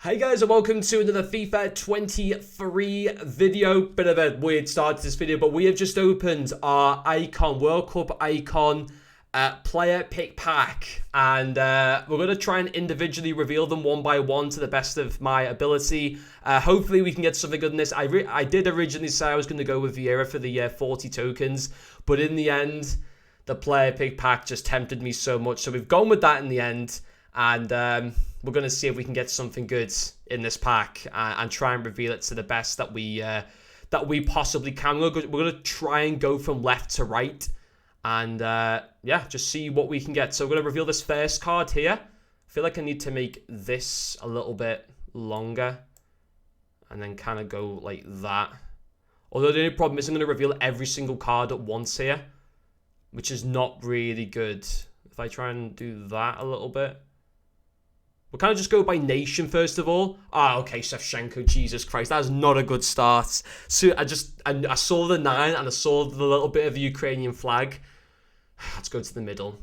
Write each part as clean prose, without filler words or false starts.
Hey guys, and welcome to another FIFA 23 video. Bit of a weird start to this video, but we have just opened our World Cup Icon player pick pack, and we're going to try and individually reveal them one by one to the best of my ability. Hopefully we can get something good in this. I did originally say I was going to go with Vieira for the 40 tokens, but in the end, the player pick pack just tempted me so much, so we've gone with that in the end, and we're going to see if we can get something good in this pack and try and reveal it to the best that we possibly can. We're going to try and go from left to right and, yeah, just see what we can get. So we're going to reveal this first card here. I feel like I need to make this a little bit longer and then kind of go like that. Although the only problem is I'm going to reveal every single card at once here, which is not really good. If I try and do that a little bit. We'll kind of just go by nation first of all. Okay, Shevchenko, Jesus Christ, that is not a good start. So I saw the 9 and I saw the little bit of the Ukrainian flag. Let's go to the middle.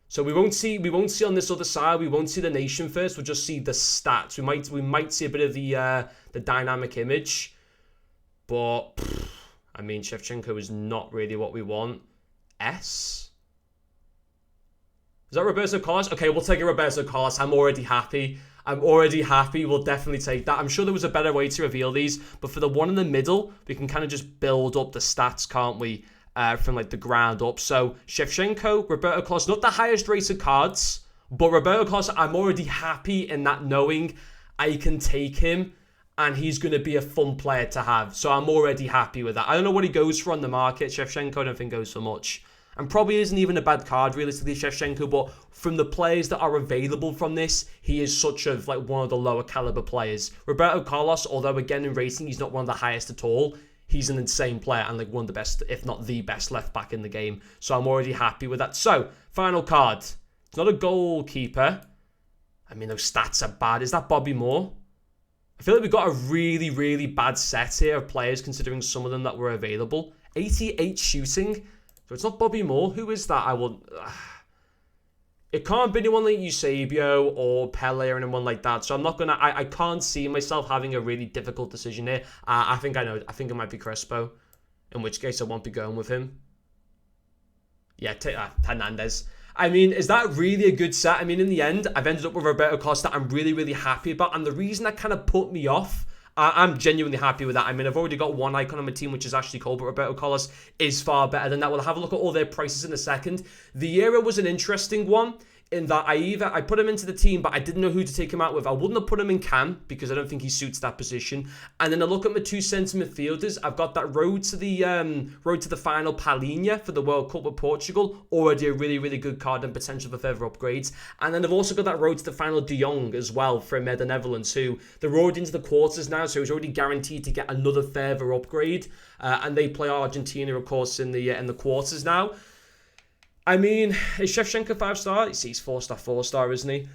So we won't see on this other side. We won't see the nation first. We'll just see the stats. We might see a bit of the dynamic image, but I mean Shevchenko is not really what we want. S. Is that Roberto Carlos? Okay, we'll take a Roberto Carlos. I'm already happy. We'll definitely take that. I'm sure there was a better way to reveal these, but for the one in the middle, we can kind of just build up the stats, can't we? From like the ground up. So Shevchenko, Roberto Carlos, not the highest rated cards, but Roberto Carlos, I'm already happy in that knowing I can take him and he's going to be a fun player to have. So I'm already happy with that. I don't know what he goes for on the market. Shevchenko, I don't think goes for much. And probably isn't even a bad card, realistically, Shevchenko, but from the players that are available from this, he is such a one of the lower caliber players. Roberto Carlos, although again in rating, he's not one of the highest at all, he's an insane player and like one of the best, if not the best left back in the game. So I'm already happy with that. So, final card. It's not a goalkeeper. I mean, those stats are bad. Is that Bobby Moore? I feel like we've got a really, really bad set here of players considering some of them that were available. 88 shooting. So it's not Bobby Moore. Who is that? It can't be anyone like Eusebio or Pele or anyone like that. So I'm not gonna. I can't see myself having a really difficult decision here. I think I know. I think it might be Crespo. In which case I won't be going with him. Yeah, Hernandez. I mean, is that really a good set? I mean, in the end, I've ended up with Roberto Costa. I'm really, really happy about, and the reason that kind of put me off. I'm genuinely happy with that. I mean, I've already got one icon on my team, which is actually called, but Roberto Carlos is far better than that. We'll have a look at all their prices in a second. Vieira was an interesting one in that I put him into the team, but I didn't know who to take him out with. I wouldn't have put him in Cam because I don't think he suits that position. And then I look at my two centre midfielders. I've got that road to the final Palhinha for the World Cup with Portugal, already a really, really good card and potential for further upgrades. And then I've also got that road to the final De Jong as well from the Netherlands, who they're already into the quarters now, so he's already guaranteed to get another further upgrade. And they play Argentina, of course, in the quarters now. I mean, is Shevchenko 5-star? You see, he's 4-star, isn't he?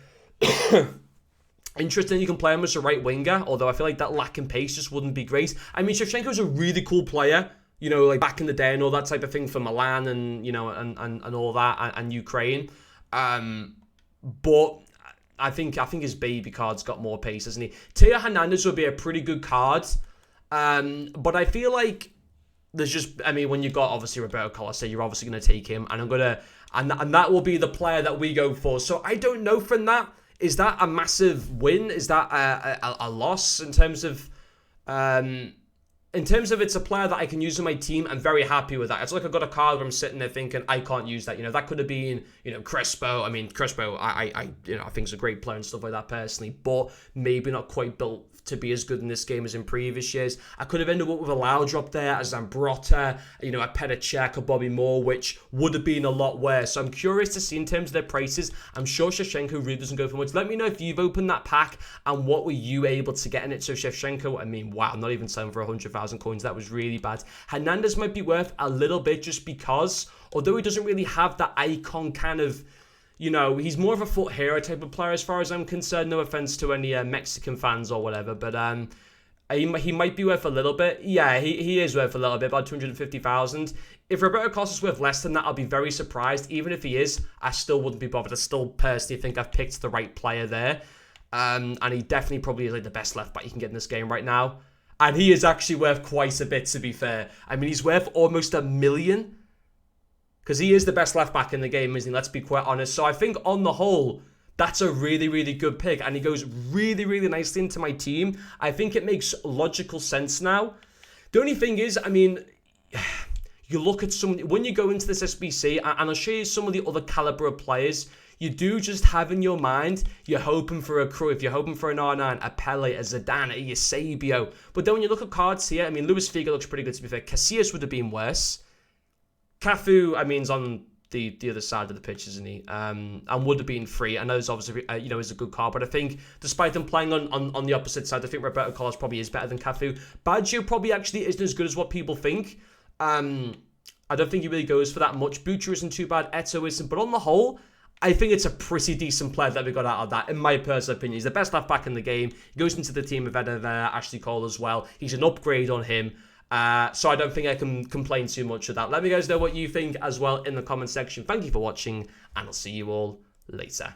Interesting, you can play him as a right winger, although I feel like that lack in pace just wouldn't be great. I mean, Shevchenko's a really cool player, you know, like back in the day and all that type of thing for Milan and, you know, and all that, and Ukraine. But I think his baby card's got more pace, hasn't he? Theo Hernandez would be a pretty good card, but I feel like there's just, I mean, when you've got obviously Roberto Carlos, you're obviously going to take him, and that will be the player that we go for. So I don't know from that. Is that a massive win? Is that a loss in terms of it's a player that I can use in my team? I'm very happy with that. It's like I've got a card where I'm sitting there thinking I can't use that. You know, that could have been, you know, Crespo. I mean, Crespo, I think is a great player and stuff like that personally, but maybe not quite built to be as good in this game as in previous years. I could have ended up with a Laudrup there, a Zambrotta, you know, a Petacek, a Bobby Moore, which would have been a lot worse. So I'm curious to see in terms of their prices. I'm sure Shevchenko really doesn't go for much. Let me know if you've opened that pack and what were you able to get in it. So Shevchenko, I mean, wow, not even selling for 100,000 coins. That was really bad. Hernandez might be worth a little bit just because, although he doesn't really have that icon kind of, you know, he's more of a foot hero type of player as far as I'm concerned. No offense to any Mexican fans or whatever, but he might be worth a little bit. Yeah, he is worth a little bit, about 250,000. If Roberto Carlos is worth less than that, I'll be very surprised. Even if he is, I still wouldn't be bothered. I still personally think I've picked the right player there. And he definitely probably is like the best left back you can get in this game right now. And he is actually worth quite a bit, to be fair. I mean, he's worth almost $1 million. Because he is the best left back in the game, isn't he? Let's be quite honest. So I think on the whole, that's a really, really good pick. And he goes really, really nicely into my team. I think it makes logical sense now. The only thing is, I mean, you look at some... When you go into this SBC, and I'll show you some of the other caliber of players, you do just have in your mind, you're hoping for a Cruyff, you're hoping for an R9, a Pele, a Zidane, a Eusebio. But then when you look at cards here, I mean, Luis Figo looks pretty good, to be fair. Casillas would have been worse. Cafu, I mean, is on the other side of the pitch, isn't he? And would have been free. I know it's obviously, is a good card, but I think despite them playing on the opposite side, I think Roberto Carlos probably is better than Cafu. Baggio probably actually isn't as good as what people think. I don't think he really goes for that much. Butcher isn't too bad. Eto isn't. But on the whole, I think it's a pretty decent player that we got out of that, in my personal opinion. He's the best left back in the game. He goes into the team of Ashley Cole as well. He's an upgrade on him. So I don't think I can complain too much of that. Let me guys know what you think as well in the comment section. Thank you for watching, and I'll see you all later.